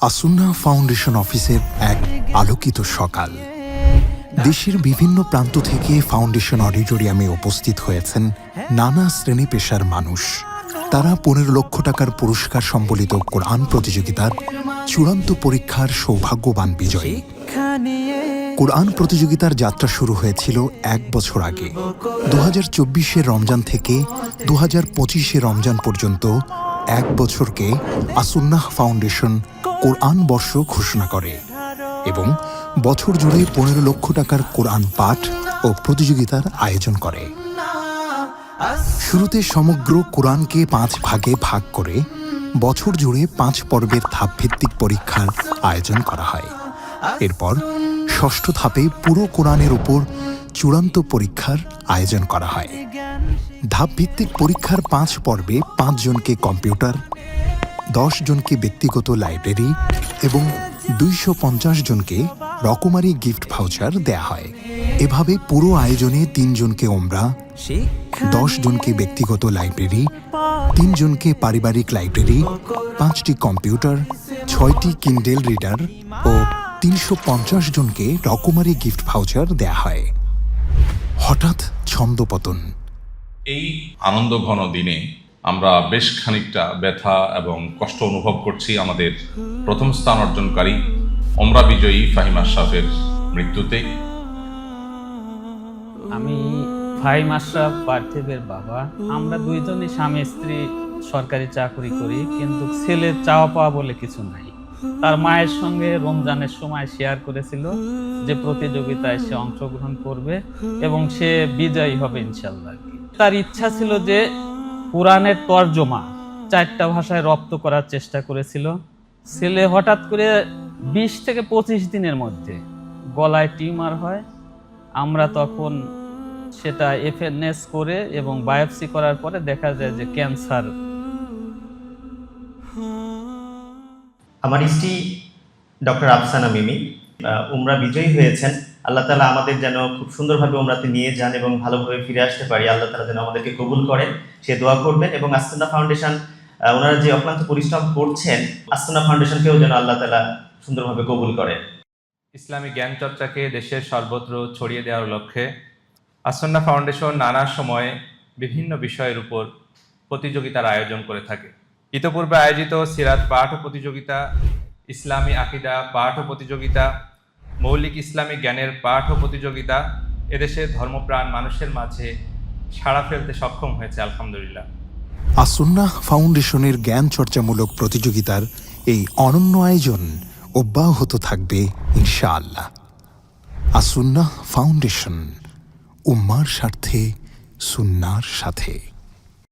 As-Sunnah foundation অফিসের এক আলোকিত সকাল। দেশের বিভিন্ন প্রান্ত থেকে ফাউন্ডেশন অডিটোরিয়ামে উপস্থিত হয়েছেন নানা শ্রেণী পেশার মানুষ। তারা 15 লক্ষ টাকার পুরস্কার সম্বলিত কোরআন প্রতিযোগিতার চূড়ান্ত পরীক্ষার সৌভাগ্যবান বিজয়ী। কোরআন প্রতিযোগিতার যাত্রা শুরু হয়েছিল 1 বছর আগে। 2024-এর রমজান থেকে 2025-এর রমজান পর্যন্ত 1 বছরকে আসুন্নাহ ফাউন্ডেশন কোরআন বর্ষ ঘোষণা করে এবং বছর জুড়ে 15 লক্ষ টাকার কোরআন পাঠ ও প্রতিযোগিতার আয়োজন করে। শুরুতে সমগ্র কোরআনকে 5 ভাগে ভাগ করে বছর জুড়ে 5 পর্বের ধাপভিত্তিক পরীক্ষার আয়োজন করা হয়। এরপর ষষ্ঠ ধাপে পুরো কোরআনের উপর চূড়ান্ত পরীক্ষার আয়োজন করা হয়। ধাপভিত্তিক পরীক্ষার 5 পর্বে 5 জনকে কম্পিউটার, 10 জনকে ব্যক্তিগত লাইব্রেরি এবং 250 জনকে রকমারি গিফট ভাউচার দেয়া হয়। এভাবে পুরো আয়োজনে 3 জনকে ওমরা, 10 জনকে ব্যক্তিগত লাইব্রেরি, 3 জনকে পারিবারিক লাইব্রেরি, 5টি কম্পিউটার, 6টি কিন্ডেল রিডার ও 350 জনকে রকমারি গিফট ভাউচার দেয়া হয়। হঠাৎ ছন্দপতন। এই আনন্দঘন দিনে আমরা বেশ খানিকটা ব্যথা এবং কষ্ট অনুভব করছি আমাদের প্রথম স্থান অর্জনকারী ওমরা বিজয়ী ফাহিম আশরাফের মৃত্যুতে। আমি ফাহিম আশরাফ পার্থিবের বাবা। আমরা দুইজনই স্বামী স্ত্রী সরকারি চাকরি করি, কিন্তু ছেলের চাওয়া পাওয়া বলে কিছু নাই। তার মায়ের সঙ্গে রমজানের সময় শেয়ার করেছিল যে প্রতিযোগিতায় সে অংশগ্রহণ করবে এবং সে বিজয়ী হবে ইনশাল্লাহ। তার ইচ্ছা ছিল যে কোরআনের তর্জমা 4টা ভাষায় রপ্ত করার চেষ্টা করেছিল। ছেলে হঠাৎ করে 20 থেকে 25 দিনের মধ্যে গলায় টিউমার হয়। আমরা তখন সেটা এফএনএস করে এবং বায়োপসি করার পরে দেখা যায় যে ক্যান্সার। আমার স্ত্রী ডক্টর আফসানা মিমি উমরা বিজয়ী হয়েছেন। আল্লাহ তাআলা আমাদের যেন খুব সুন্দরভাবে উমরাতে নিয়ে যান এবং ভালোভাবে ফিরে আসতে পারি। আল্লাহ তাআলা যেন আমাদেরকে কবুল করেন, সে দোয়া করবেন। এবং আসুন্নাহ ফাউন্ডেশন ওনারা যে অক্লান্ত পরিশ্রম করছেন, আসুন্নাহ ফাউন্ডেশনকেও যেন আল্লাহ তাআলা সুন্দরভাবে কবুল করেন। ইসলামী জ্ঞান চর্চাকে দেশের সর্বত্র ছড়িয়ে দেওয়ার লক্ষ্যে আসুন্নাহ ফাউন্ডেশন নানা সময়ে বিভিন্ন বিষয়ের উপর প্রতিযোগিতার আয়োজন করে থাকে। ইতপূর্বে আয়োজিত সিরাত পাঠ প্রতিযোগিতা, ইসলামী আকিদা পাঠ প্রতিযোগিতা, মৌলিক ইসলামী জ্ঞানের পাঠ প্রতিযোগিতা এদেশে ধর্মপ্রাণ মানুষের মাঝে সাড়া ফেলতে সক্ষম হয়েছে আলহামদুলিল্লাহ। আসুন্নাহ ফাউন্ডেশনের জ্ঞান চর্চামূলক প্রতিযোগিতার এই অনন্য আয়োজন অব্যাহত থাকবে ইনশাআল্লাহ। আসুন্নাহ ফাউন্ডেশন, উম্মার স্বার্থে সুন্নাহর সাথে।